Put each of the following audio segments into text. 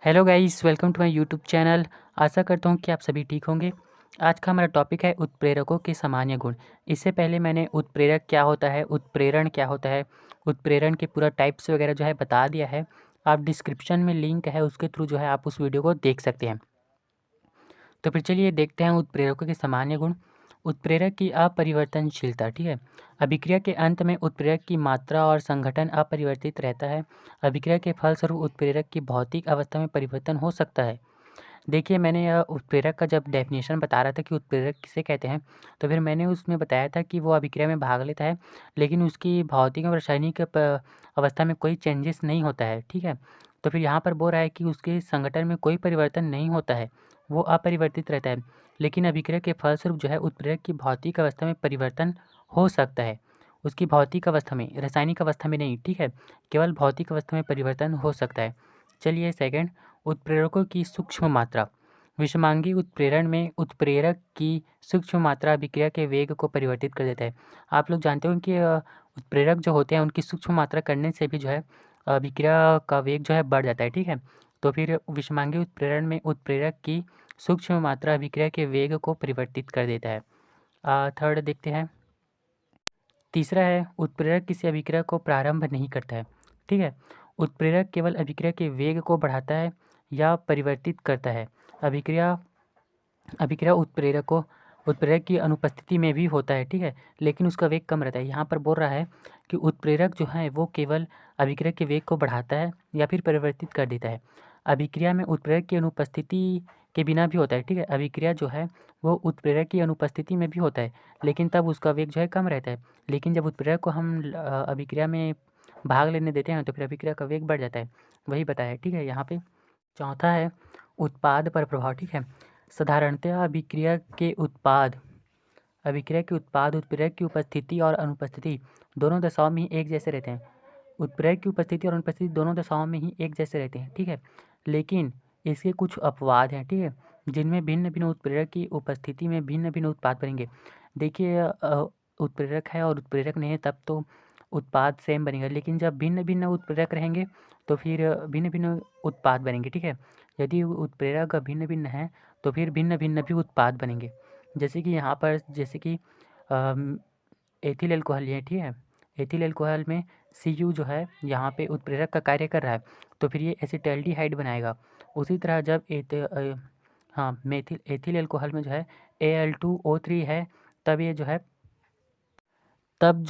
Hello guys, welcome to my YouTube channel. आशा करता हूँ कि आप सभी ठीक होंगे। आज का हमारा टॉपिक है उत्प्रेरकों के सामान्य गुण। इससे पहले मैंने उत्प्रेरक क्या होता है, उत्प्रेरण क्या होता है, उत्प्रेरण के पूरा टाइप्स वगैरह जो है बता दिया है। आप डिस्क्रिप्शन में लिंक है, उसके थ्रू जो है आप उस वीडियो को देख सकते हैं। तो फिर चलिए देखते हैं उत्प्रेरकों के सामान्य गुण। उत्प्रेरक की अपरिवर्तनशीलता, ठीक है। अभिक्रिया के अंत में उत्प्रेरक की मात्रा और संघटन अपरिवर्तित रहता है। अभिक्रिया के फलस्वरूप उत्प्रेरक की भौतिक अवस्था में परिवर्तन हो सकता है। देखिए, मैंने यह उत्प्रेरक का जब डेफिनेशन बता रहा था कि उत्प्रेरक किसे कहते हैं, तो फिर मैंने उसमें बताया था कि वो अभिक्रिया में भाग लेता है, लेकिन उसकी भौतिक और रासायनिक अवस्था में कोई चेंजेस नहीं होता है, ठीक है। तो फिर यहाँ पर बोल रहा है कि उसके संगठन में कोई परिवर्तन नहीं होता है, वो अपरिवर्तित रहता है। लेकिन अभिक्रिया के फलस्वरूप जो है उत्प्रेरक की भौतिक अवस्था में परिवर्तन हो सकता है। उसकी भौतिक अवस्था में, रासायनिक अवस्था में नहीं, ठीक है। केवल भौतिक अवस्था में परिवर्तन हो सकता है। चलिए सेकंड, उत्प्रेरकों की सूक्ष्म मात्रा। विषमांगी उत्प्रेरण में उत्प्रेरक की सूक्ष्म मात्रा अभिक्रिया के वेग को परिवर्तित कर देता है। आप लोग जानते हो कि उत्प्रेरक जो होते हैं उनकी सूक्ष्म मात्रा करने से भी जो है अभिक्रिया का वेग जो है बढ़ जाता है, ठीक है। तो फिर विषमांगी उत्प्रेरण में उत्प्रेरक की सूक्ष्म मात्रा अभिक्रिया के वेग को परिवर्तित कर देता है। थर्ड देखते हैं। तीसरा है, उत्प्रेरक किसी अभिक्रिया को प्रारंभ नहीं करता है, ठीक है। उत्प्रेरक केवल अभिक्रिया के वेग को बढ़ाता है या परिवर्तित करता है। अभिक्रिया अभिक्रिया उत्प्रेरक की अनुपस्थिति में भी होता है, ठीक है, लेकिन उसका वेग कम रहता है। यहाँ पर बोल रहा है कि उत्प्रेरक जो है वो केवल अभिक्रिया के वेग को बढ़ाता है या फिर परिवर्तित कर देता है। अभिक्रिया में उत्प्रेरक की अनुपस्थिति के बिना भी होता है, ठीक है। अभिक्रिया जो है वो उत्प्रेरक की अनुपस्थिति में भी होता है, लेकिन तब उसका वेग जो है कम रहता है। लेकिन जब उत्प्रेरक को हम अभिक्रिया में भाग लेने देते हैं तो फिर अभिक्रिया का वेग बढ़ जाता है, वही बताया, ठीक है। यहाँ पे चौथा है उत्पाद पर प्रभाव, ठीक है। साधारणतः अभिक्रिया के उत्पाद उत्प्रेरक की उपस्थिति और अनुपस्थिति दोनों दशाओं में ही एक जैसे रहते हैं। उत्प्रेरक की उपस्थिति और अनुपस्थिति दोनों दशाओं में ही एक जैसे रहते हैं, ठीक है। लेकिन इसके कुछ अपवाद हैं, ठीक है, जिनमें भिन्न भिन्न उत्प्रेरक की उपस्थिति में भिन्न भिन्न उत्पाद बनेंगे। देखिए, उत्प्रेरक है और उत्प्रेरक नहीं है तब तो उत्पाद सेम बनेगा, लेकिन जब भिन्न भिन्न उत्प्रेरक रहेंगे तो फिर भिन्न भिन्न उत्पाद बनेंगे, ठीक है। यदि उत्प्रेरक भिन्न भिन्न है तो फिर भिन्न भिन्न भी उत्पाद बनेंगे। जैसे कि यहाँ पर एथिल एल्कोहल है, ठीक है। एथिल एल्कोहल में Cu जो है यहाँ पे उत्प्रेरक का कार्य कर रहा है, तो फिर ये एसिटैल्डिहाइड बनाएगा। उसी तरह जब एथिल एल्कोहल में जो है Al2O3 है, तब ये जो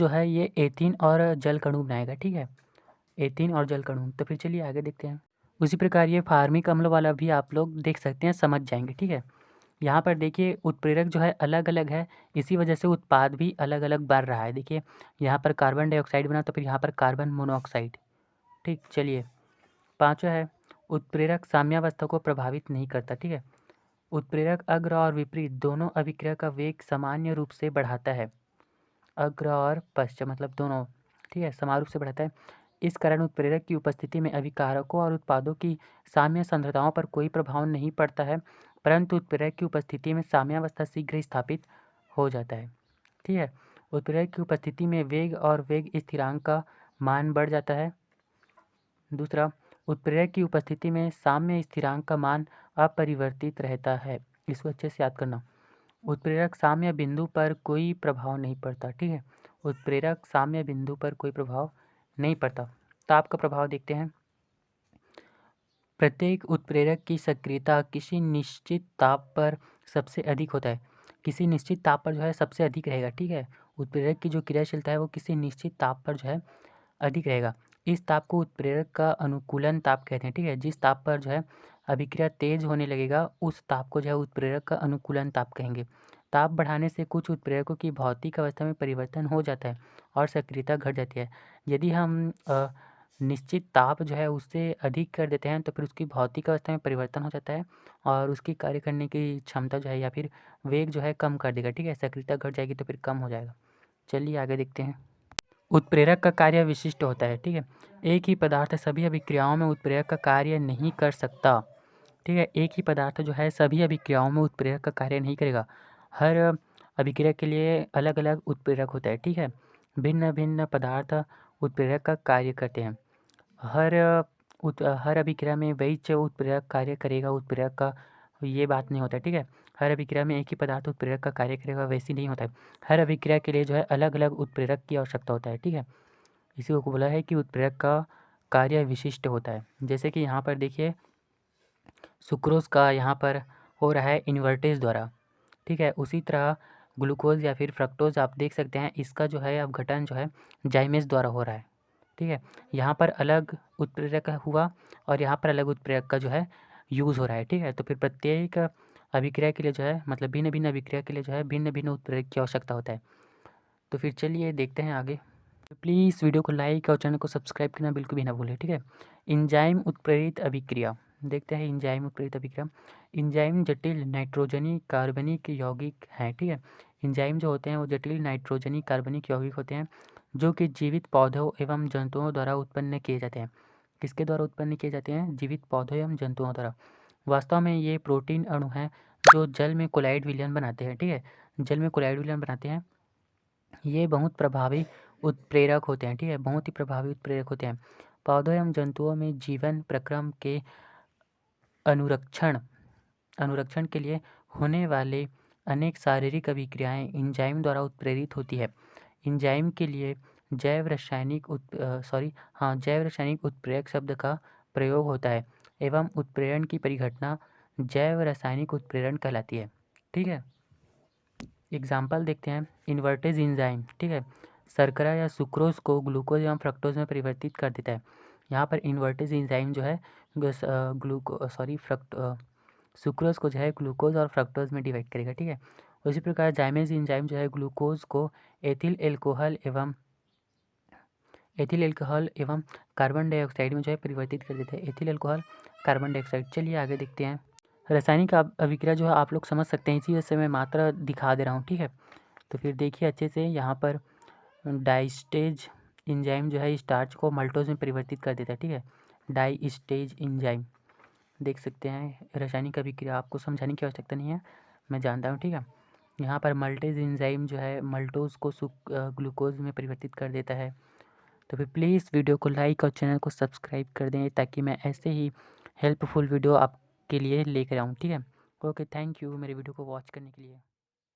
है ये एथीन और जल कणु बनाएगा, ठीक है। एथीन और जल कणु। तो फिर चलिए आगे देखते हैं। उसी प्रकार ये फार्मिक अम्ल वाला भी आप लोग देख सकते हैं, समझ जाएंगे, ठीक है। यहाँ पर देखिए उत्प्रेरक जो है अलग अलग है, इसी वजह से उत्पाद भी अलग अलग बढ़ रहा है। देखिए यहाँ पर कार्बन डाइऑक्साइड बना तो फिर यहाँ पर कार्बन मोनोऑक्साइड, ठीक। चलिए पाँचवा है, उत्प्रेरक साम्यावस्था को प्रभावित नहीं करता, ठीक है। उत्प्रेरक अग्र और विपरीत दोनों अभिक्रिया का वेग सामान्य रूप से बढ़ाता है। अग्र और पश्च मतलब दोनों, ठीक है, समान रूप से बढ़ाता है। इस कारण उत्प्रेरक की उपस्थिति में अभिकारकों और उत्पादों की साम्य सांद्रताओं पर कोई प्रभाव नहीं पड़ता है, परंतु उत्प्रेरक की उपस्थिति में साम्यावस्था शीघ्र स्थापित हो जाता है, ठीक है। उत्प्रेरक की उपस्थिति में वेग और वेग स्थिरांक का मान बढ़ जाता है। दूसरा, उत्प्रेरक की उपस्थिति में साम्य स्थिरांक का मान अपरिवर्तित रहता है। इसको अच्छे से याद करना। उत्प्रेरक साम्य बिंदु पर कोई प्रभाव नहीं पड़ता, ठीक है। उत्प्रेरक साम्य बिंदु पर कोई प्रभाव नहीं पड़ता। ताप का प्रभाव देखते हैं। प्रत्येक उत्प्रेरक की सक्रियता किसी निश्चित ताप पर सबसे अधिक होता है। किसी निश्चित ताप पर जो है सबसे अधिक रहेगा, ठीक है। उत्प्रेरक की जो क्रियाशीलता है वो किसी निश्चित ताप पर जो है अधिक रहेगा। इस ताप को उत्प्रेरक का अनुकूलन ताप कहते हैं, ठीक है। जिस ताप पर जो है अभिक्रिया तेज होने लगेगा उस ताप को जो है उत्प्रेरक का अनुकूलन ताप कहेंगे। ताप बढ़ाने से कुछ उत्प्रेरकों की भौतिक अवस्था में परिवर्तन हो जाता है और सक्रियता घट जाती है। यदि हम निश्चित ताप जो है उससे अधिक कर देते हैं तो फिर उसकी भौतिक अवस्था में परिवर्तन हो जाता है और उसकी कार्य करने की क्षमता जो है या फिर वेग जो है कम कर देगा, ठीक है। सक्रियता घट जाएगी तो फिर कम हो जाएगा। चलिए आगे देखते हैं। उत्प्रेरक का कार्य विशिष्ट होता है, ठीक है। एक ही पदार्थ सभी अभिक्रियाओं में उत्प्रेरक का कार्य नहीं कर सकता, ठीक है। एक ही पदार्थ जो है सभी अभिक्रियाओं में उत्प्रेरक का कार्य नहीं करेगा। हर अभिक्रिया के लिए अलग अलग उत्प्रेरक होता है, ठीक है। भिन्न भिन्न पदार्थ उत्प्रेरक का कार्य करते हैं। हर हर अभिक्रिया में वही जो उत्प्रेरक कार्य करेगा उत्प्रेरक का ये बात नहीं होता है, ठीक है। हर अभिक्रिया में एक ही पदार्थ उत्प्रेरक का कार्य करेगा वैसी नहीं होता है। हर अभिक्रिया के लिए जो है अलग अलग उत्प्रेरक की आवश्यकता होता है, ठीक है। इसी को बोला है कि उत्प्रेरक का कार्य विशिष्ट होता है। जैसे कि यहाँ पर देखिए सुक्रोज का यहाँ पर हो रहा है इन्वर्टेज द्वारा, ठीक है। उसी तरह ग्लूकोज या फिर फ्रक्टोज आप देख सकते हैं, इसका जो है अपघटन जो है जाइमेज द्वारा हो रहा है, ठीक है। यहाँ पर अलग उत्प्रेरक हुआ और यहाँ पर अलग उत्प्रेरक का जो है यूज़ हो रहा है, ठीक है। तो फिर प्रत्येक अभिक्रिया के लिए जो है मतलब भिन्न भिन्न अभिक्रिया के लिए जो है भिन्न भिन्न उत्प्रेरक की आवश्यकता होता है। तो फिर चलिए देखते हैं आगे। तो प्लीज़ वीडियो को लाइक और चैनल को सब्सक्राइब करना बिल्कुल भी ना भूलें, ठीक है। इंजाइम उत्प्रेरित अभिक्रिया देखते हैं। इंजाइम उत्प्रेरित अभिक्रिया, इंजाइम जटिल नाइट्रोजनी कार्बनिक यौगिक हैं, ठीक है। इंजाइम जो होते हैं वो जटिल नाइट्रोजनी कार्बनिक यौगिक होते हैं जो कि जीवित पौधों एवं जंतुओं द्वारा उत्पन्न किए जाते हैं। किसके द्वारा उत्पन्न किए जाते हैं? जीवित पौधों एवं जंतुओं द्वारा। वास्तव में ये प्रोटीन अणु हैं जो जल में कोलाइड विलयन बनाते हैं, ठीक है। जल में कोलाइड विलयन बनाते हैं। ये बहुत प्रभावी उत्प्रेरक होते हैं, ठीक है। बहुत ही प्रभावी उत्प्रेरक होते हैं। पौधों एवं जंतुओं में जीवन प्रक्रम के अनुरक्षण के लिए होने वाले अनेक शारीरिक अभिक्रियाएं एंजाइम द्वारा उत्प्रेरित होती है। एंजाइम के लिए जैव रासायनिक उत्प्रेरक शब्द का प्रयोग होता है एवं उत्प्रेरण की परिघटना जैव रासायनिक उत्प्रेरण कहलाती है, ठीक है। एग्जाम्पल देखते हैं। इन्वर्टेज एंजाइम, ठीक है, शर्करा या सुक्रोज को ग्लूकोज एवं फ्रक्टोज में परिवर्तित कर देता है। यहाँ पर इन्वर्टेज एंजाइम जो है सुक्रोज को जो है ग्लूकोज और फ्रक्टोज में डिवाइड करेगा, ठीक है। उसी प्रकार जाइमेज एंजाइम जो है ग्लूकोज को एथिल एल्कोहल एवं कार्बन डाइऑक्साइड में जो है परिवर्तित कर देता है। Ethyl alcohol, carbon dioxide. चलिए आगे देखते हैं। रासायनिक अभिक्रिया जो है आप लोग समझ सकते हैं, इसी वजह से मैं मात्रा दिखा दे रहा हूँ, ठीक है। तो फिर देखिए अच्छे से, यहाँ पर डाइस्टेज एंजाइम जो है स्टार्च को मल्टोज में परिवर्तित कर देता है, ठीक है। डाइस्टेज एंजाइम देख सकते हैं। रासायनिक अभिक्रिया आपको समझाने की आवश्यकता नहीं है, मैं जानता हूँ, ठीक है। यहाँ पर मल्टेज एंजाइम जो है मल्टोज को ग्लूकोज में परिवर्तित कर देता है। तो फिर प्लीज़ वीडियो को लाइक और चैनल को सब्सक्राइब कर दें ताकि मैं ऐसे ही हेल्पफुल वीडियो आपके लिए लेकर आऊँ, ठीक है। ओके, थैंक यू मेरे वीडियो को वॉच करने के लिए।